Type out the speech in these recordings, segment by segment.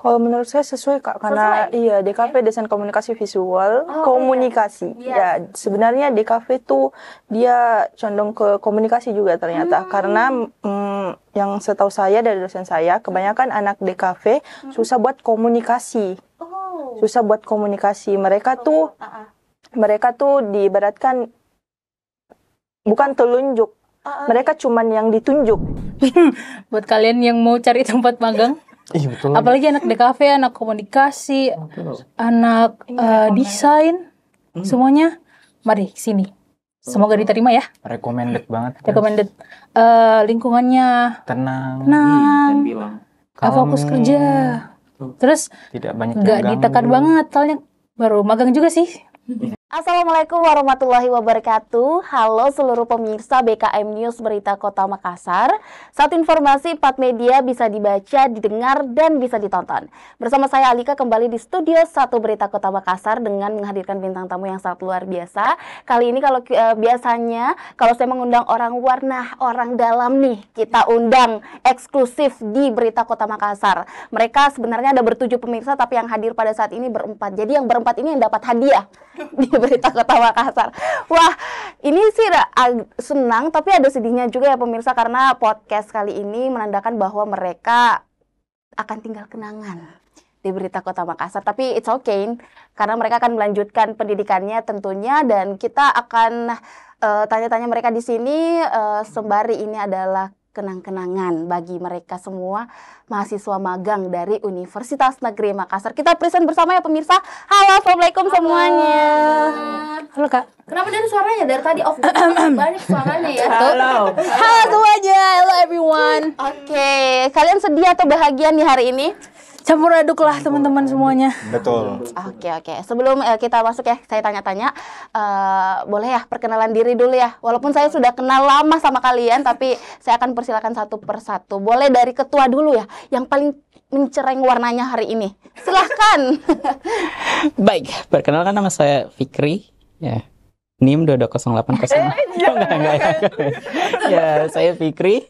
Kalau menurut saya sesuai Kak, karena iya DKV desain komunikasi visual, komunikasi. Ya, sebenarnya DKV tuh dia condong ke komunikasi juga ternyata, karena yang setahu saya dari dosen saya, kebanyakan anak DKV susah buat komunikasi. Susah buat komunikasi. Mereka tuh diibaratkan bukan telunjuk. Mereka cuman yang ditunjuk. Buat kalian yang mau cari tempat magang, betul. apalagi anak DKV, anak komunikasi, anak desain, semuanya, mari sini. Semoga diterima ya. Recommended banget. Recommended. Lingkungannya Tenang. Dan bilang fokus kerja. Terus Tidak banyak nggak yang ditekan ganggu. banget, soalnya baru magang juga sih. Assalamualaikum warahmatullahi wabarakatuh. Halo seluruh pemirsa BKM News Berita Kota Makassar. Saat informasi 4 media bisa dibaca, didengar, dan bisa ditonton. Bersama saya Alika kembali di studio 1 Berita Kota Makassar dengan menghadirkan bintang tamu yang sangat luar biasa. Kali ini kalau biasanya kalau saya mengundang orang luar, nah orang dalam nih kita undang eksklusif di Berita Kota Makassar. Mereka sebenarnya ada bertujuh pemirsa, tapi yang hadir pada saat ini berempat. Jadi yang berempat ini yang dapat hadiah di Berita Kota Makassar. Wah, ini sih senang, tapi ada sedihnya juga ya pemirsa, karena podcast kali ini menandakan bahwa mereka akan tinggal kenangan di Berita Kota Makassar. Tapi it's okay, karena mereka akan melanjutkan pendidikannya tentunya, dan kita akan tanya-tanya mereka di sini sembari ini adalah kenang-kenangan bagi mereka semua mahasiswa magang dari Universitas Negeri Makassar. Kita present bersama ya pemirsa. Halo, assalamualaikum semuanya. Halo Kak. Kenapa dari suaranya? Dari tadi off banyak suaranya ya. Halo semuanya, hello everyone. Oke, kalian sedih atau bahagia nih hari ini? Campur aduk lah teman-teman semuanya. Betul. Oke. Sebelum kita masuk ya, saya tanya-tanya, boleh ya perkenalan diri dulu ya. Walaupun saya sudah kenal lama sama kalian, tapi saya akan persilakan satu persatu. Boleh dari ketua dulu ya, yang paling mencereng warnanya hari ini. Silahkan. baik, perkenalkan nama saya Fikri ya. NIM 220808. Enggak. Ya, saya Fikri.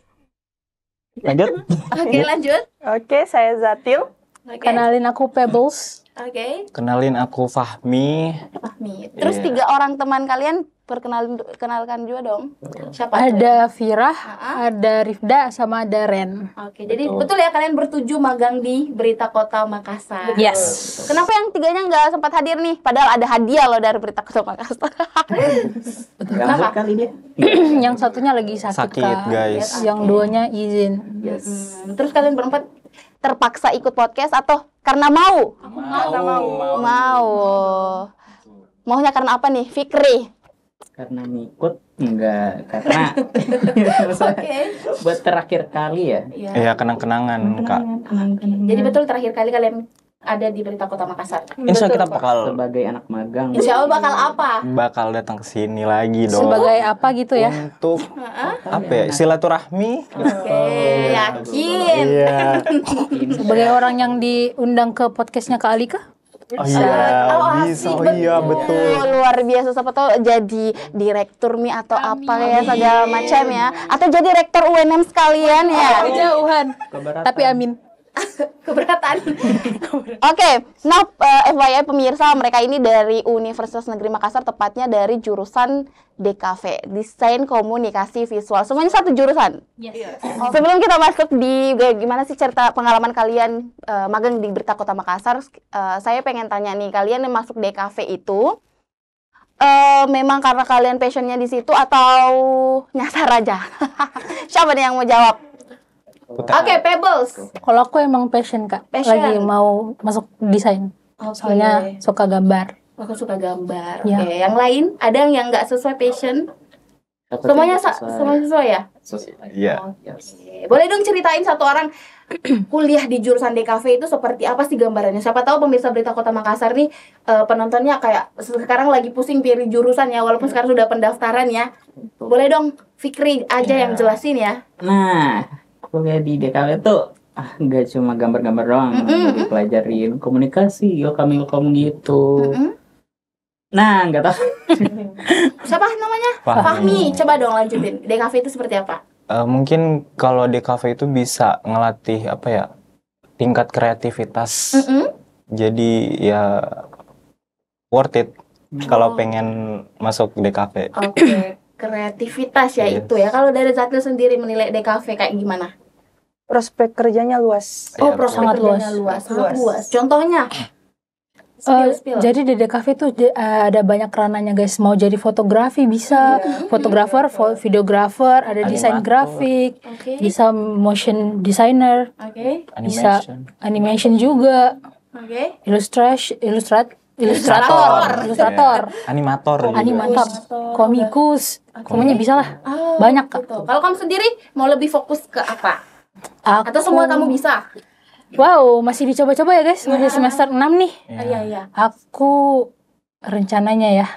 Lanjut. Oke, lanjut. Oke, saya Zatil. Oke. Kenalin aku Pebbles. Oke. Kenalin aku Fahmi. Fahmi. Terus Iya. 3 orang teman kalian kenalkan juga dong. Siapa tuh? Ada Firah, ada Rifda, sama ada Ren. Oke, jadi betul ya kalian bertujuh magang di Berita Kota Makassar. Yes. Kenapa yang 3-nya nggak sempat hadir nih? Padahal ada hadiah loh dari Berita Kota Makassar. Kenapa? Kali dia. Yang satunya lagi sakit Kak. Guys. Yang duanya izin. Yes. Terus kalian berempat Terpaksa ikut podcast atau karena mau? Mau. Maunya karena apa nih, Fikri? Karena ngikut enggak, karena buat terakhir kali ya. Iya, kenang-kenangan, Kak. Jadi betul terakhir kali kalian ada di Berita Kota Makassar. Insya Allah kita Sebagai anak magang. Insya Allah bakal apa? bakal datang ke sini lagi dong. Sebagai apa gitu ya? Untuk apa ya? Silaturahmi. Oke, yakin. Iya. Sebagai orang yang diundang ke podcastnya Kak Alika? Oh iya, bisa. Oh iya, betul. Luar biasa, siapa tahu jadi direktur Mi atau apa ya segala macam ya. Atau jadi rektor UNM sekalian ya. Kejauhan. Tapi amin. Keberatan. Oke, nah FYI pemirsa, mereka ini dari Universitas Negeri Makassar, tepatnya dari jurusan DKV, Desain Komunikasi Visual. Semuanya satu jurusan. Yes. Sebelum kita masuk di gimana sih cerita pengalaman kalian magang di Berita Kota Makassar, saya pengen tanya nih, kalian yang masuk DKV itu memang karena kalian passionnya di situ atau nyasar aja? Siapa nih yang mau jawab? Oke, Pebbles. Kalau aku emang passion Kak. Passion. Lagi mau masuk desain. Soalnya suka gambar. Aku suka gambar. Ya. Oke, yang lain ada yang nggak sesuai passion? Semuanya semuanya sesuai ya? Iya. Oke. Boleh dong ceritain satu orang kuliah di jurusan DKV itu seperti apa sih gambarannya? Siapa tahu pemirsa Berita Kota Makassar nih penontonnya kayak sekarang lagi pusing pilih jurusan ya, walaupun sekarang sudah pendaftaran ya. Boleh dong Fikri aja yang jelasin ya. Nah, kuliah di DKW tuh nggak cuma gambar-gambar doang, dipelajarin komunikasi, welcome gitu. Nah, nggak tahu. Siapa namanya? Fahmi. Coba dong lanjutin. DKV itu seperti apa? Mungkin kalau DKV itu bisa ngelatih apa ya? tingkat kreativitas. Jadi ya worth it kalau pengen masuk DKV. Oke, kreativitas ya Yes. itu ya. Kalau dari Zatil sendiri menilai DKV kayak gimana? Prospek kerjanya luas. Oh, Ya, prospek sangat kerjanya luas. sangat Luas. luas. Contohnya? Spill. Jadi di DKV tuh ada banyak ranahnya guys. Mau jadi fotografi bisa, fotografer, videografer, ada desain Animator. grafik, Oke. bisa motion designer, Oke. bisa Animation. animation juga, Oke. ilustrator, Animator juga. animator, komikus, Oke. semuanya bisa lah. Oh, Banyak, Kak. gitu. Kalau kamu sendiri mau lebih fokus ke apa? Aku, Atau semua kamu bisa? Wow, masih dicoba-coba ya guys, masih semester 6 nih. Iya, iya. Aku rencananya ya,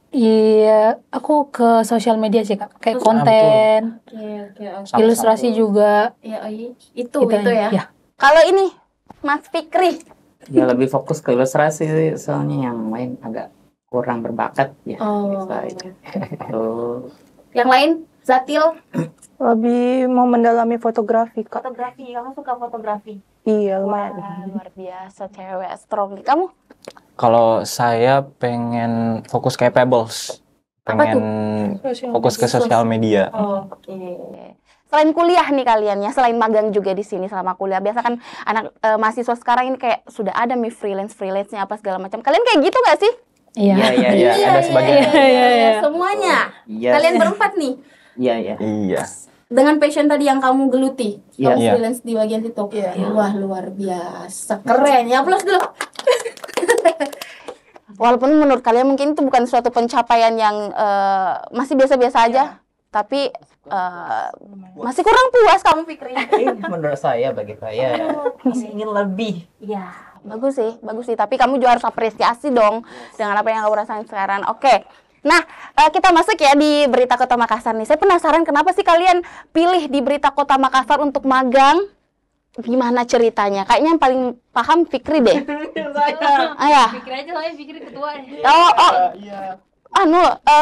iya, aku ke sosial media sih Kak, kayak konten, Oke, oke, oke. Sama-sama. ilustrasi juga. Iya, iya. Itu ya. Ya. Kalau ini Mas Fikri, Ya lebih fokus ke ilustrasi sih, soalnya yang lain agak kurang berbakat ya. Oh. Saya. Tuh. Yang lain, Zatil? Lebih mau mendalami fotografi, Kak. Fotografi, kamu suka fotografi? Iya, lumayan. wah, luar biasa cewek strong. Kamu? Kalau saya pengen fokus kayak Pebbles. Apa Pengen fokus ke sosial media. Oke. Selain kuliah nih kalian ya, selain magang juga di sini selama kuliah. Biasa kan anak mahasiswa sekarang ini kayak sudah ada nih freelance-nya apa segala macam. Kalian kayak gitu nggak sih? Iya. Iya, ada sebagian. Iya. Semuanya. Iya. Kalian berempat nih. Iya, iya. Iya. Dengan passion tadi yang kamu geluti, Iya. kamu Iya. freelance di bagian situ. Wah, luar biasa. Keren ya. Aplaus dulu. Walaupun menurut kalian mungkin itu bukan suatu pencapaian yang masih biasa-biasa aja, tapi masih kurang puas kamu Fikri. Menurut saya, bagi saya masih ingin lebih. Iya, bagus sih. Tapi kamu juga harus apresiasi dong dengan apa yang kamu rasain sekarang. Oke. Nah, kita masuk ya di Berita Kota Makassar nih. Saya penasaran kenapa sih kalian pilih di Berita Kota Makassar untuk magang? Gimana ceritanya? Kayaknya yang paling paham Fikri deh. Ayah. Pikir aja soalnya pikir ketua.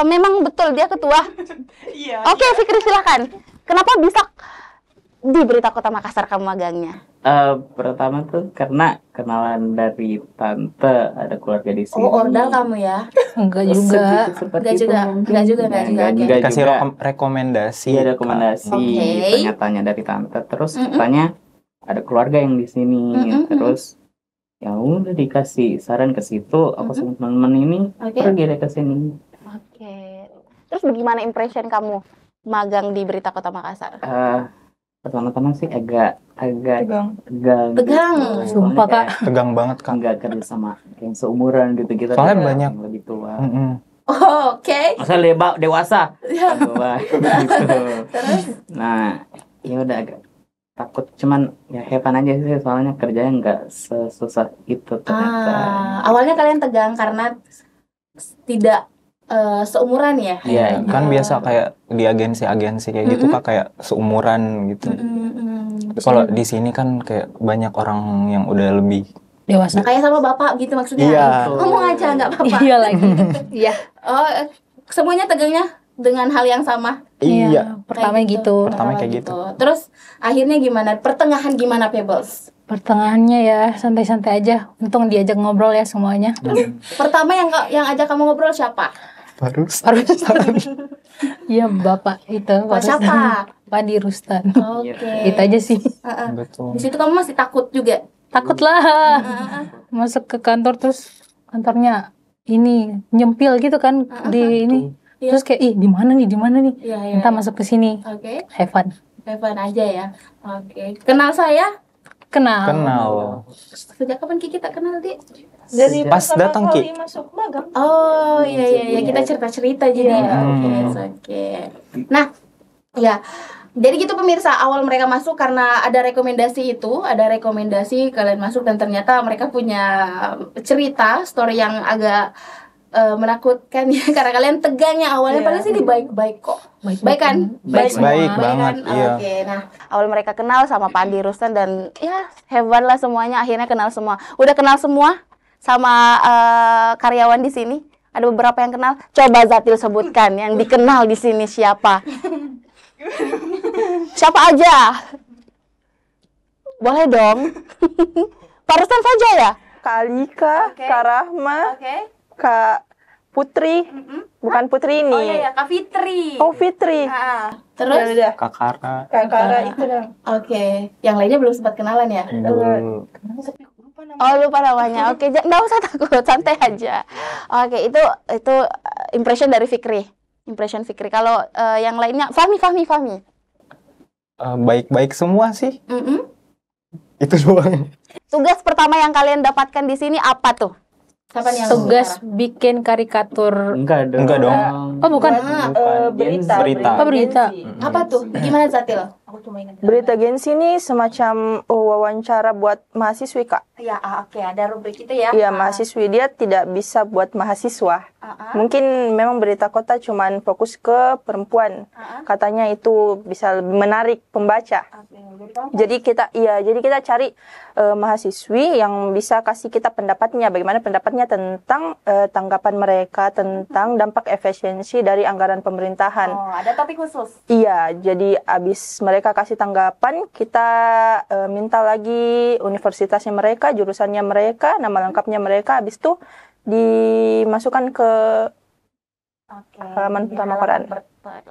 Memang betul dia ketua. Oke, Fikri silakan. Kenapa bisa di Berita Kota Makassar kamu magangnya? Pertama tuh karena kenalan dari tante, ada keluarga di sini. Oh, ordal kamu ya? Enggak juga. Enggak juga. Enggak juga. Oke. Kasih rekomendasi. Iya, rekomendasi. Oke. Tanya-tanya dari tante. Terus katanya ada keluarga yang di sini. Terus ya udah dikasih saran ke situ. Aku sama teman-teman ini pergi deh ke sini. Oke. Terus bagaimana impression kamu magang di Berita Kota Makassar? Pertama-tama sih agak tegang. Tegang. Sumpah, Kak. Tegang banget, Kak. Enggak kerja sama yang seumuran gitu-gitu. Soalnya Ada banyak. yang lebih tua. Oke. Masa dewasa. Tua, gitu. Nah, ya udah agak takut, cuman ya hepan aja sih, soalnya kerjanya nggak sesusah itu ternyata. Awalnya kalian tegang karena tidak seumuran ya? Iya, Kan biasa kayak di agensi-agensi kayak gitu, Kak, kayak seumuran gitu. Tapi kalau di sini kan kayak banyak orang yang udah lebih Dewasa. Kayak sama bapak gitu maksudnya? Iya. Ngomong aja nggak apa-apa. Iya lagi. Iya. Oh, semuanya tegangnya dengan hal yang sama? Iya. Pertama gitu. Pertama kayak gitu. Terus akhirnya gimana? Pertengahan gimana, Pebbles? Pertengahannya ya santai-santai aja. Untung diajak ngobrol ya semuanya. Pertama yang ajak kamu ngobrol siapa? Harus. Iya bapak itu. Pak siapa? Pak di Rustan. Oke. Itu aja sih. Betul. Di situ kamu masih takut juga? Takut lah. Masuk ke kantor terus kantornya ini nyempil gitu kan di ini. Iya. Terus kayak di mana nih? Iya, iya. Entah masuk ke sini. Oke. Have fun. Evan aja ya. Oke. Kenal saya? Kenal. Sejak kapan Kiki tak kenal, Dik? Dari Pas pertama datang, kali Ki. masuk magang. Oh, iya. Kita cerita-cerita jadi. Oke. Nah, ya. Jadi gitu pemirsa, awal mereka masuk karena ada rekomendasi kalian masuk dan ternyata mereka punya cerita, story yang agak menakutkan ya karena kalian tegangnya awalnya padahal sih baik-baik kok. Baik kan? Baik banget, kan? iya. Oke, nah Awal mereka kenal sama Pak Andi Rustan dan ya hebat lah semuanya, akhirnya kenal semua. Udah kenal semua sama karyawan di sini. Ada beberapa yang kenal. Coba Zatil sebutkan yang dikenal di sini siapa? Siapa aja? Boleh dong. Pak Rustan saja ya? Kak Alika, Oke. Kak Rahma, Oke. Kak Putri. Bukan Putri ini. Oh iya ya, Kak Fitri. Oh, Fitri. Terus Udah. Kak Kara Kak Kara itu dong. oke, yang lainnya belum sempat kenalan ya? dulu. Oh, lupa namanya. Oke, nggak usah takut, santai aja. Oke, itu impression dari Fikri. Impression Fikri. Kalau yang lainnya, Fahmi. Baik-baik semua sih. Mm-mm. Itu doang. Tugas pertama yang kalian dapatkan di sini apa tuh? Siapa nih yang Tugas bikin karikatur. Enggak dong. Enggak dong. Oh, bukan. Berita. Oh, berita. apa tuh? Gimana Zatil? Berita Gensi ini semacam wawancara buat mahasiswi, Kak. Ya, oke, ada rubrik itu ya. Iya, mahasiswi dia tidak bisa buat mahasiswa. Mungkin memang berita kota cuman fokus ke perempuan. Katanya itu bisa lebih menarik pembaca. Jadi kita cari mahasiswi yang bisa kasih kita pendapatnya, bagaimana pendapatnya tentang tanggapan mereka tentang dampak efisiensi dari anggaran pemerintahan. Oh, ada topik khusus. Iya, jadi abis mereka kasih tanggapan, kita minta lagi universitasnya mereka, jurusannya mereka, nama lengkapnya mereka, abis itu dimasukkan ke halaman pertama koran.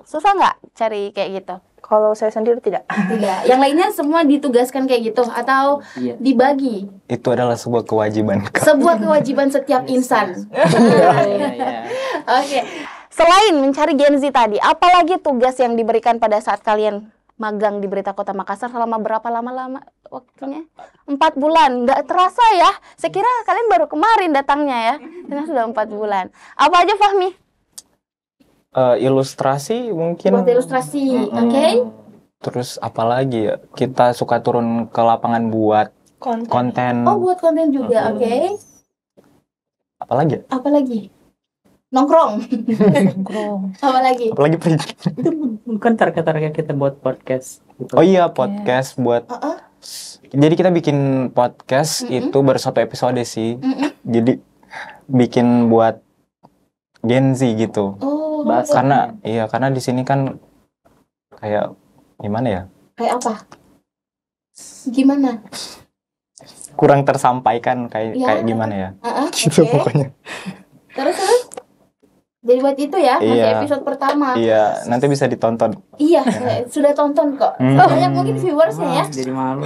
Susah nggak cari kayak gitu? Kalau saya sendiri tidak. Tidak. Yang lainnya semua ditugaskan kayak gitu atau Iya. dibagi. Itu adalah sebuah kewajiban. Sebuah kewajiban setiap insan. Iya. Oke. Selain mencari Gen Z tadi, apalagi tugas yang diberikan pada saat kalian magang di Berita Kota Makassar selama berapa lama waktunya? 4 bulan. Nggak terasa ya. Saya kira kalian baru kemarin datangnya ya. Ternyata sudah 4 bulan. Apa aja Fahmi? Ilustrasi mungkin. Buat ilustrasi, oke? Terus apa lagi ya? Kita suka turun ke lapangan buat konten. Oh, buat konten juga, oke? Apa lagi ya? Apa lagi? Nongkrong. Apa lagi? Apalagi Itu bukan target-target kita buat podcast. Gitu. Oh iya, podcast buat. Jadi kita bikin podcast itu baru 1 episode sih. Jadi bikin buat Gen Z gitu. Oh, Bahasa. Karena di sini kan kayak gimana ya? kayak apa? Gimana? Kurang tersampaikan Ya. kayak gimana ya? Oke. Gitu pokoknya. Terus? Jadi buat itu ya, masih Iya. episode pertama. Iya, nanti bisa ditonton. Iya, sudah tonton kok. Banyak mungkin viewersnya ya. Jadi malu.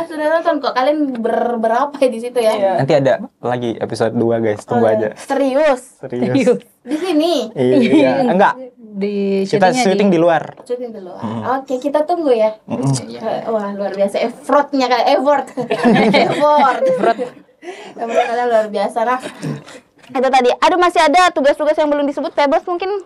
Sudah nonton kok. Kalian berapa di situ ya? Nanti ada lagi episode 2 guys, tunggu aja. Serius? Serius. Di sini. Iya, enggak. Di Kita syuting di luar. Syuting dulu. Oke, kita tunggu ya. Wah, luar biasa effortnya kan, effort. Teman kalian luar biasa. Nah, Itu tadi. Aduh, masih ada tugas-tugas yang belum disebut. Pebbles mungkin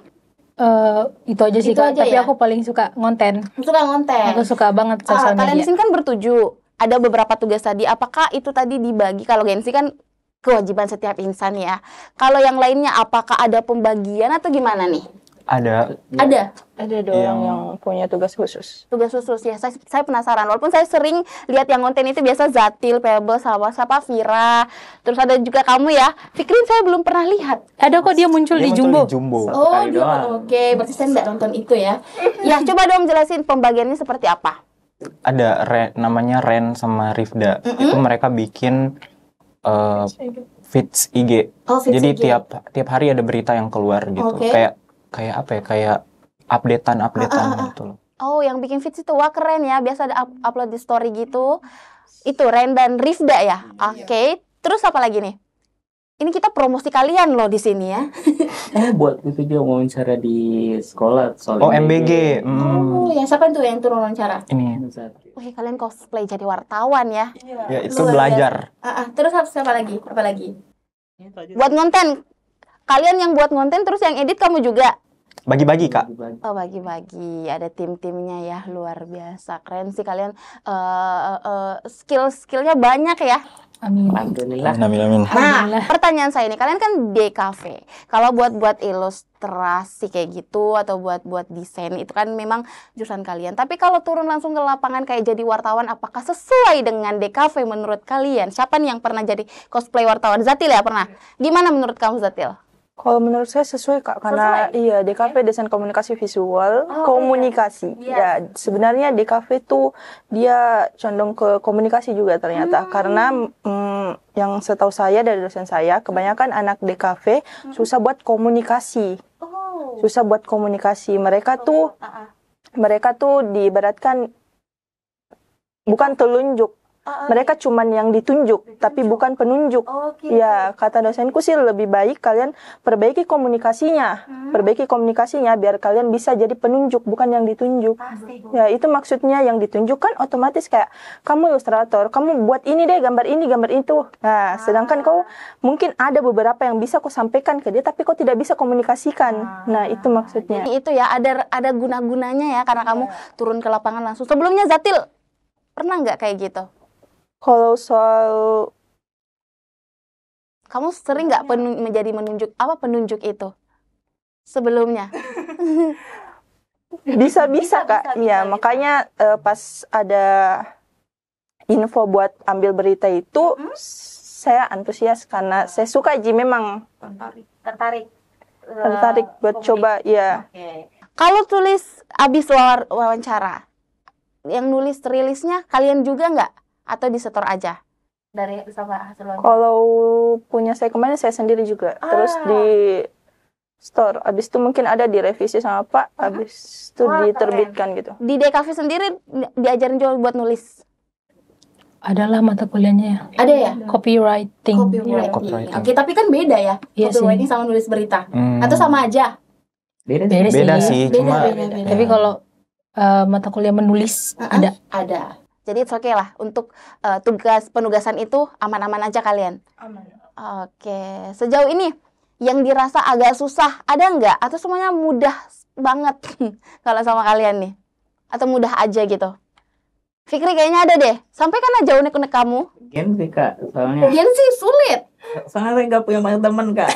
itu aja sih Itu Kak, aja tapi ya? aku paling suka ngonten. suka ngonten. Aku suka banget sosial kalian di media. sini kan bertujuh. Ada beberapa tugas tadi. Apakah itu tadi dibagi? Kalau Gen Z kan kewajiban setiap insan ya. Kalau yang lainnya apakah ada pembagian atau gimana nih? Ada. Ada. Ada doang yang punya tugas khusus. Tugas khusus ya. Saya penasaran. Walaupun saya sering lihat yang konten itu biasa Zatil, Pebbles, sama siapa Vira. Terus ada juga kamu ya. Fikrin saya belum pernah lihat. Ada kok dia muncul di Jumbo. Oh, kali dia doang. oke. Berarti saya nggak nonton itu ya. Ya, coba dong jelasin pembagiannya seperti apa. Ada namanya Ren sama Rifda. Itu mereka bikin feeds IG. Oh, feeds Jadi IG. tiap hari ada berita yang keluar gitu. Oke. Kayak apa ya? Kayak updatean gitu loh. Oh, yang bikin feeds itu wah keren ya. Biasa ada upload di story gitu. Itu Ren dan Rifda ya. Oke. Terus apa lagi nih? Ini kita promosi kalian loh di sini ya. Buat itu dia wawancara di sekolah soal Oh, MBG. Oh, ya siapa tuh yang turun wawancara? Ini. Wih, kalian cosplay jadi wartawan ya. Ya itu Luar belajar. Terus siapa lagi? Apa lagi? Buat konten. Kalian yang buat konten terus yang edit kamu juga. Bagi-bagi, Kak. Oh, bagi-bagi. Ada tim-timnya ya. Luar biasa. Keren sih kalian. Skill-skillnya banyak ya. Amin. Alhamdulillah. Amin. Nah, pertanyaan saya ini, kalian kan DKV. Kalau buat ilustrasi kayak gitu atau buat desain itu kan memang jurusan kalian. Tapi kalau turun langsung ke lapangan kayak jadi wartawan, apakah sesuai dengan DKV menurut kalian? Siapa nih yang pernah jadi cosplay wartawan? Zatil ya pernah. Gimana menurut kamu Zatil? Kalau menurut saya sesuai Kak, karena iya DKV desain komunikasi visual, komunikasi. Ya, sebenarnya DKV tuh dia condong ke komunikasi juga ternyata, karena yang setahu saya dari dosen saya, kebanyakan anak DKV susah buat komunikasi. Susah buat komunikasi. Mereka tuh diibaratkan bukan telunjuk. Mereka cuman yang ditunjuk, tapi bukan penunjuk. Ya, kata dosenku sih lebih baik kalian perbaiki komunikasinya. Perbaiki komunikasinya biar kalian bisa jadi penunjuk, bukan yang ditunjuk. Ya, itu maksudnya yang ditunjuk kan otomatis kayak kamu ilustrator, kamu buat ini deh, gambar ini, gambar itu. Nah, sedangkan kau mungkin ada beberapa yang bisa kau sampaikan ke dia, tapi kau tidak bisa komunikasikan. Nah, itu maksudnya. Itu ya, ada guna-gunanya ya, karena kamu turun ke lapangan langsung. Sebelumnya Zatil, pernah nggak kayak gitu? Kalau soal kamu sering nggak menjadi penunjuk itu sebelumnya? Bisa Kak, ya makanya pas ada info buat ambil berita itu saya antusias karena saya suka memang tertarik buat coba ya. Kalau tulis abis wawancara, yang nulis rilisnya kalian juga nggak? Atau disetor aja dari sama hasil wawancara? Kalau punya saya kemarin saya sendiri juga, terus di store. Abis itu mungkin ada direvisi sama Pak, abis itu diterbitkan gitu. Di DKV sendiri diajarin juga buat nulis? Adalah mata kuliahnya. Ada ya? Copywriting. Oke, tapi kan beda ya, copywriting sama nulis berita. Atau sama aja? Beda sih. Cuma tapi kalau mata kuliah menulis ada. Jadi it's okay lah untuk penugasan itu aman-aman aja kalian. Aman. Oke, sejauh ini yang dirasa agak susah ada nggak? Atau semuanya mudah banget kalau sama kalian nih? Atau mudah aja gitu? Fikri kayaknya ada deh. Sampaikan aja unek-unek kamu. Gen sih Kak, soalnya. Gen sih sulit. Soalnya saya nggak punya banyak teman Kak.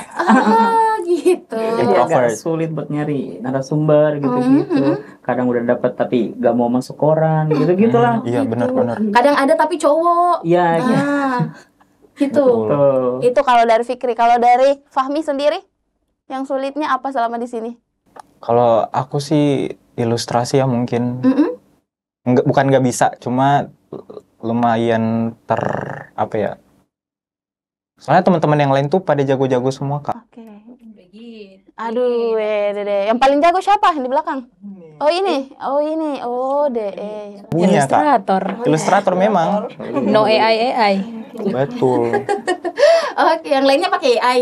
Gitu. Jadi agak sulit buat nyari narasumber gitu-gitu. Kadang udah dapat tapi nggak mau masuk koran gitu-gitulah. Iya benar-benar. Kadang ada tapi cowok. Iya. Gitu. Itu kalau dari Fikri. Kalau dari Fahmi sendiri, yang sulitnya apa selama di sini? Kalau aku sih ilustrasi ya mungkin. Bukan nggak bisa, cuma lumayan apa ya? Soalnya teman-teman yang lain tuh pada jago-jago semua Kak. Oke. Aduh, deh. Yang paling jago siapa di belakang? Oh ini. Oh deh. Punya Ilustrator. Kak. Ilustrator memang. No AI. Betul. Oke, yang lainnya pakai AI.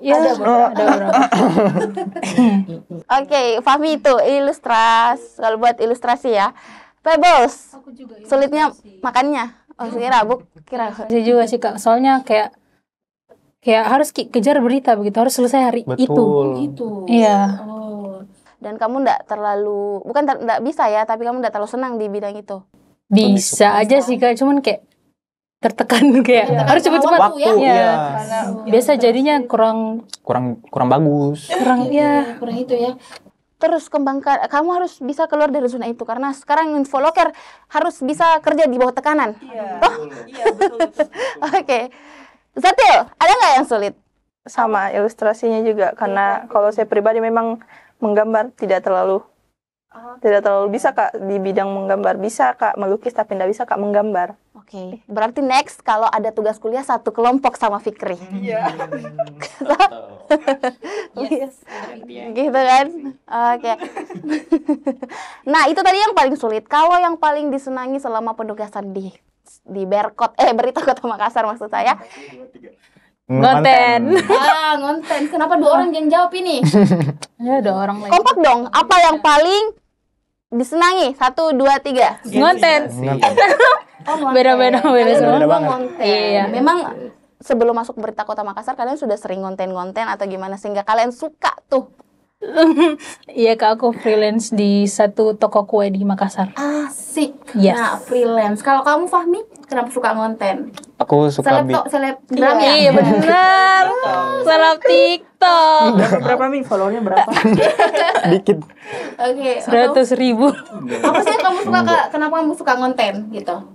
Ya, ada beberapa. Oke, Fahmi itu ilustrasi. Kalau buat ilustrasi ya. Pebbles. Sulitnya makannya. Oh, kira. Saya juga sih Kak. Soalnya kayak harus kejar berita begitu, harus selesai hari Betul. itu. Iya. Dan kamu enggak bisa ya, tapi kamu enggak terlalu senang di bidang itu. Bisa aja sih Kak, cuman kayak tertekan kayak harus cepat-cepat. Waktu ya. Biasa jadinya kurang bagus. Kurang itu ya. Terus kembangkan, kamu harus bisa keluar dari zona itu karena sekarang infoloker harus bisa kerja di bawah tekanan. Iya. Betul. Oke. Zatil, ada nggak yang sulit? Sama ilustrasinya juga, karena kalau saya pribadi memang menggambar tidak terlalu bisa Kak di bidang menggambar. Bisa Kak melukis tapi tidak bisa Kak menggambar. Oke. Berarti next kalau ada tugas kuliah satu kelompok sama Fikri. Iya. Gitu kan? Oke. Nah, itu tadi yang paling sulit. Kalau yang paling disenangi selama penugasan di Berita Kota Makassar maksud saya. Ngonten. Ngonten. Kenapa 2 orang yang jawab ini? Ya, 2 orang lagi. Kompak dong. Apa yang paling disenangi? 1, 2, 3. Ngonten. Beda-beda banget. Iya. Memang sebelum masuk Berita Kota Makassar kalian sudah sering ngonten-ngonten atau gimana sehingga kalian suka tuh? Iya Kak, aku freelance di satu toko kue di Makassar. Asik. Yes. Nah, freelance. Kalau kamu Fahmi, kenapa suka ngonten? Aku suka selebgram ya? Iya benar. Seleb TikTok. Berapa nih followernya berapa? Dikit. Oke. 100.000. Apa sih yang kamu suka Kak? Kenapa kamu suka ngonten gitu?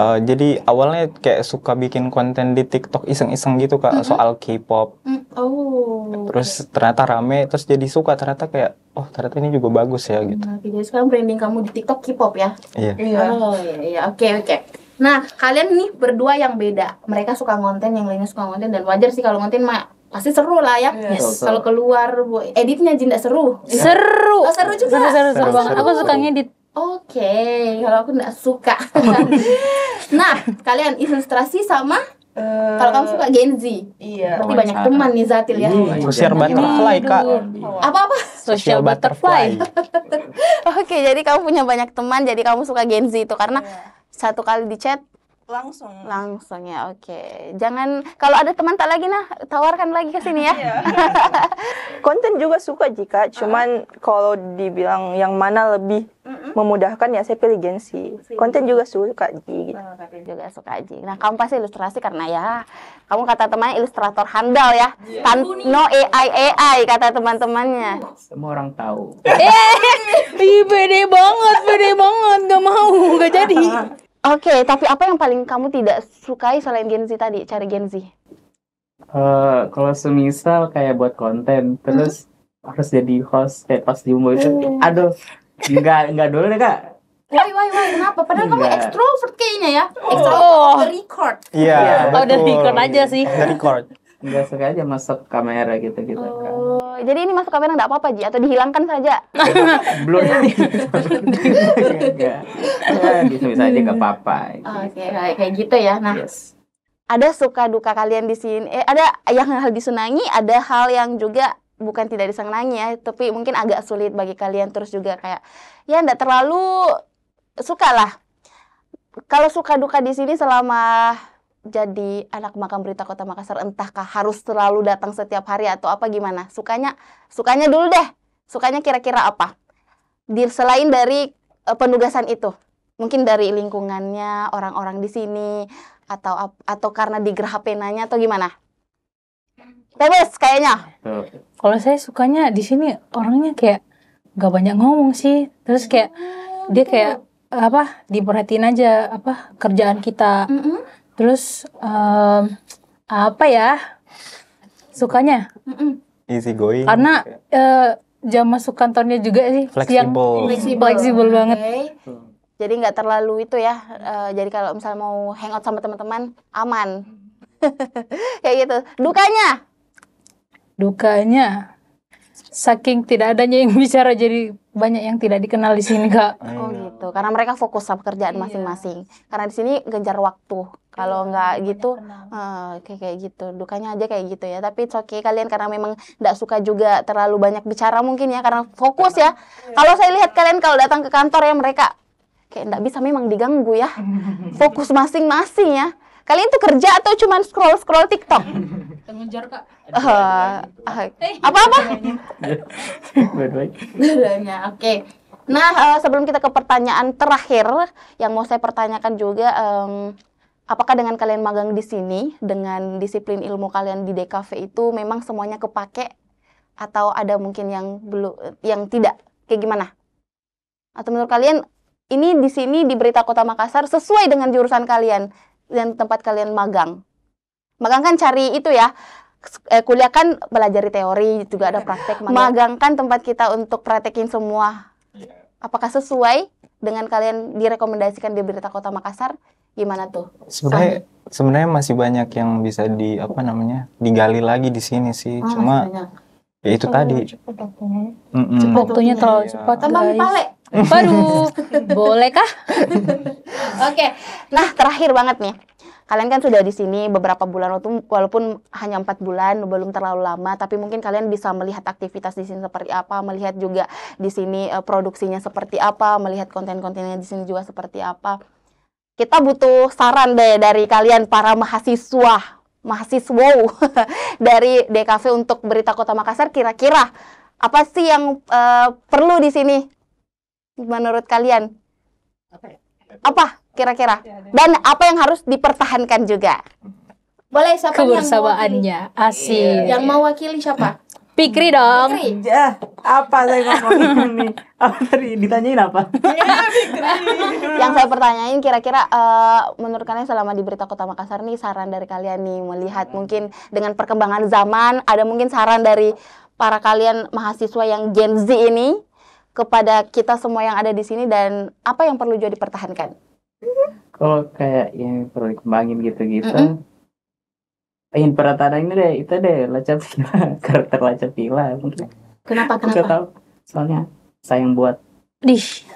Jadi awalnya kayak suka bikin konten di TikTok iseng-iseng gitu Kak, soal K-pop. Oh. Terus ternyata rame, terus jadi suka, ternyata kayak oh ternyata ini juga bagus ya gitu. Nah, jadi sekarang branding kamu di TikTok K-pop ya? Iya. Oh iya, oke. Nah, kalian nih berdua yang beda. Mereka suka konten, yang lainnya suka konten, dan wajar sih kalau konten mah pasti seru lah ya. Yes. Kalau keluar editnya Jinda seru. Seru. Oh, seru juga. Seru banget. Aku suka ngedit. Oke, kalau aku nggak suka. Nah, kalian ilustrasi sama kalau kamu suka Gen Z. Iya. Berarti banyak teman nih Zatil ya. Social butterfly Kak. Apa-apa? Social butterfly. Oke, jadi kamu punya banyak teman, jadi kamu suka Gen Z itu karena satu kali di chat langsung ya. Oke. Jangan kalau ada teman tak lagi tawarkan lagi ke sini ya. Konten juga suka jika, cuman kalau dibilang yang mana lebih memudahkan ya saya pilih Gen Z. Konten juga suka gitu. Juga suka aja. Nah, kamu pasti ilustrasi karena ya kamu kata temannya ilustrator handal ya. No AI kata teman-temannya. Semua orang tahu. Ih, pede banget, gak mau, gak jadi. Oke, tapi apa yang paling kamu tidak sukai selain Gen Z tadi? Cari Gen Z. Kalau semisal kayak buat konten, terus harus jadi host kayak pas di Umbo itu, aduh, nggak dulu deh Kak. Why, kenapa? Padahal kamu Enggak. extrovert kayaknya ya. Extrovert the record. Iya. Oh, udah betul. record aja sih. Udah record. Nggak suka aja masuk kamera gitu-gitu Kak. Oh, jadi ini masuk kamera nggak apa-apa, Ji? Atau dihilangkan saja? Belum. Enggak. Ya, bisa aja nggak apa-apa. Oke, kayak gitu ya. Nah, Yes. Ada suka duka kalian di sini. Ada yang hal disenangi, ada hal yang juga bukan tidak disenangi ya, tapi mungkin agak sulit bagi kalian, terus juga kayak ya enggak terlalu suka lah. Kalau suka duka di sini selama jadi anak makam berita Kota Makassar, entahkah harus selalu datang setiap hari atau apa gimana? Sukanya dulu deh. Sukanya kira-kira apa? Selain dari penugasan itu. Mungkin dari lingkungannya, orang-orang di sini, atau karena di Geraha Penanya atau gimana? Bebas kayaknya. Tuh. Kalau saya sukanya di sini orangnya kayak gak banyak ngomong sih. Terus kayak dia kayak diperhatiin aja kerjaan kita. Terus apa ya? Sukanya Easy going. karena jam masuk kantornya juga sih siang. Fleksibel banget. oke. Jadi nggak terlalu itu ya. Jadi kalau misalnya mau hangout sama teman-teman aman. Kayak gitu. Dukanya Saking tidak adanya yang bicara jadi banyak yang tidak dikenal di sini Kak. oh gitu. Karena mereka fokus sama kerjaan masing-masing. Karena di sini genjar waktu. Kalau nggak gitu kayak gitu. Dukanya aja kayak gitu ya. Tapi it's okay kalian karena memang nggak suka juga terlalu banyak bicara mungkin ya karena fokus ya. Kalau saya lihat kalian kalau datang ke kantor ya mereka kayak nggak bisa memang diganggu ya. Fokus masing-masing ya. Kalian tuh kerja atau cuma scroll TikTok? Ngejar Kak. Apa-apa? Dua-duanya, oke. Nah, sebelum kita ke pertanyaan terakhir yang mau saya pertanyakan juga, apakah dengan kalian magang di sini dengan disiplin ilmu kalian di DKV itu memang semuanya kepake atau ada mungkin yang belum, yang tidak? Kayak gimana? Atau menurut kalian ini di sini di Berita Kota Makassar sesuai dengan jurusan kalian dan tempat kalian magang? Magang kan cari itu ya. Kuliah kan belajar teori, juga ada praktek. Magang kan tempat kita untuk praktekin semua. Apakah sesuai dengan kalian direkomendasikan di Berita Kota Makassar? Gimana tuh? Sebenarnya masih banyak yang bisa digali lagi di sini sih. Cuma ya itu tadi. Waktunya terlalu cepat Tambah guys. pale. Waduh, boleh kah? Oke. Nah, terakhir banget nih. Kalian kan sudah di sini beberapa bulan, walaupun hanya 4 bulan, belum terlalu lama, tapi mungkin kalian bisa melihat aktivitas di sini seperti apa, melihat juga di sini produksinya seperti apa, melihat konten-kontennya di sini juga seperti apa. Kita butuh saran deh dari kalian para mahasiswa dari DKV untuk Berita Kota Makassar. Kira-kira apa sih yang perlu di sini menurut kalian? Apa kira-kira? Dan apa yang harus dipertahankan juga? Boleh siapa yang Kebersamaannya asik. Yang mau wakili siapa? Fikri dong. Apa saya ngomongin ini? Apa tadi ditanyain apa? Yang saya pertanyain kira-kira menurut kalian selama di Berita Kota Makassar nih, saran dari kalian nih melihat mungkin dengan perkembangan zaman, ada mungkin saran dari para kalian mahasiswa yang Gen Z ini kepada kita semua yang ada di sini, dan apa yang perlu juga dipertahankan? Kalau kayak yang perlu dikembangin gitu-gitu, ingin perhatian ini deh, itu deh Lacapila, karakter Lacapila. Kenapa? Nggak tahu, soalnya sayang buat Dish.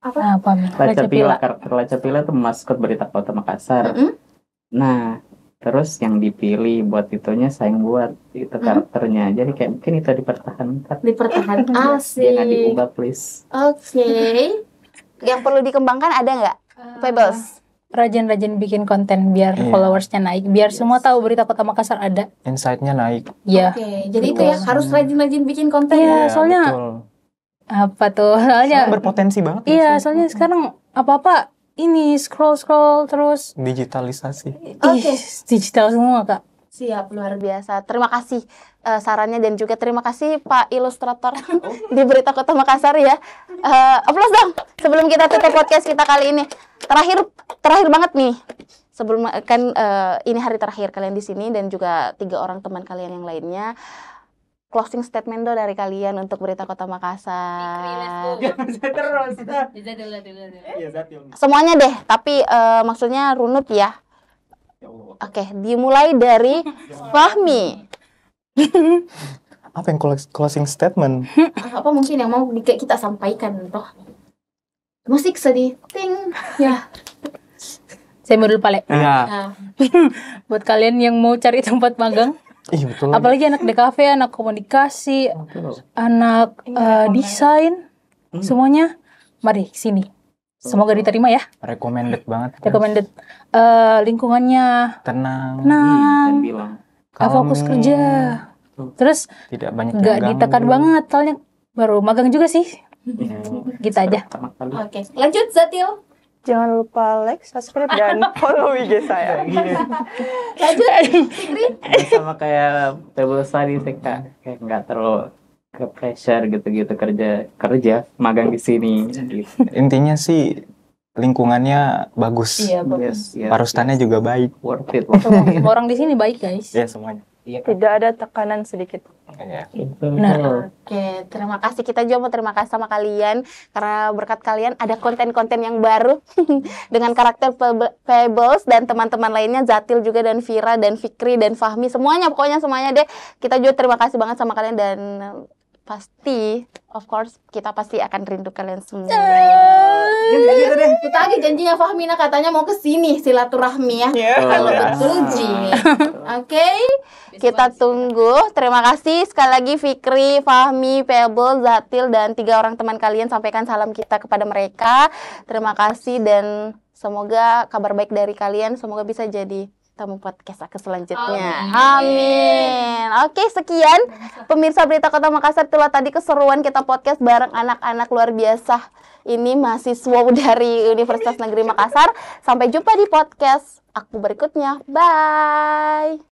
Apa? Lacapila. Karakter Lacapila tuh maskot Berita Kota Makassar. Nah, terus yang dipilih buat itunya sayang buat itu karakternya. Jadi kayak mungkin itu dipertahankan. Asik. Jangan diubah please. Oke. Yang perlu dikembangkan ada nggak? Pebbles. Rajin-rajin bikin konten biar followersnya naik, biar semua tahu Berita Kota Makassar ada. Insight-nya naik. Iya. Oke, jadi itu ya harus rajin-rajin bikin konten. Iya, soalnya betul. apa tuh? Soalnya Berpotensi banget. iya, soalnya sekarang apa-apa ini scroll terus. Digitalisasi. Oke. Digital semua, Kak. Siap, luar Biasa. Terima kasih sarannya, dan juga terima kasih Pak Ilustrator di Berita Kota Makassar ya. Aplaus dong sebelum kita tutup podcast kita kali ini. Terakhir banget nih. Sebelum kan ini hari terakhir kalian di sini dan juga 3 orang teman kalian yang lainnya. Closing statement dong dari kalian untuk Berita Kota Makassar. Semuanya deh, tapi maksudnya runut ya. Oke, dimulai dari Fahmi. Apa yang closing statement? apa mungkin yang mau kita sampaikan toh? Musik sedih, ting, ya. Saya mau dulu Pale. Iya. Nah, Buat kalian yang mau cari tempat magang, Ih, betul. apalagi anak DKV, anak komunikasi, anak desain, semuanya, mari sini. Semoga diterima ya. Recommended banget. Recommended. Lingkungannya Tenang. tenang, Dan bilang fokus kerja. Terus Tidak banyak nggak yang ditekan ganggu. banget, soalnya baru magang juga sih. Gitu aja. pertama kali. Oke, lanjut Zatil. Jangan lupa like, subscribe, dan follow IG saya. Lanjut Fikri. Sama kayak Pebbles tadi, saya kayak nggak terlalu ke pressure gitu-gitu kerja magang di sini gitu. Intinya sih lingkungannya bagus. Iya, Yes, Parustannya juga baik. worth it. Semua orang di sini baik guys. Ya semuanya. Iya, Tidak ada tekanan sedikit. Iya. Benar. Oke, terima kasih. Kita juga mau terima kasih sama kalian karena berkat kalian ada konten-konten yang baru dengan karakter Pebbles dan teman-teman lainnya, Zatil juga, dan Vira dan Fikri dan Fahmi, semuanya, pokoknya semuanya deh. Kita juga terima kasih banget sama kalian, dan pasti of course kita pasti akan rindu kalian semua. Gitu deh. Kita lagi janjinya Fahmina katanya mau ke sini silaturahmi ya. Kalau betul Ji. Oke. Kita tunggu. Terima kasih sekali lagi Fikri, Fahmi, Pebbles, Zatil, dan 3 orang teman kalian. Sampaikan salam kita kepada mereka. Terima kasih, dan semoga kabar baik dari kalian. Semoga bisa jadi tamu podcast aku selanjutnya. Amin. Oke, sekian pemirsa Berita Kota Makassar. Itulah tadi keseruan kita podcast bareng anak-anak luar biasa ini, mahasiswa dari Universitas Negeri Makassar. Sampai jumpa di podcast aku berikutnya. Bye.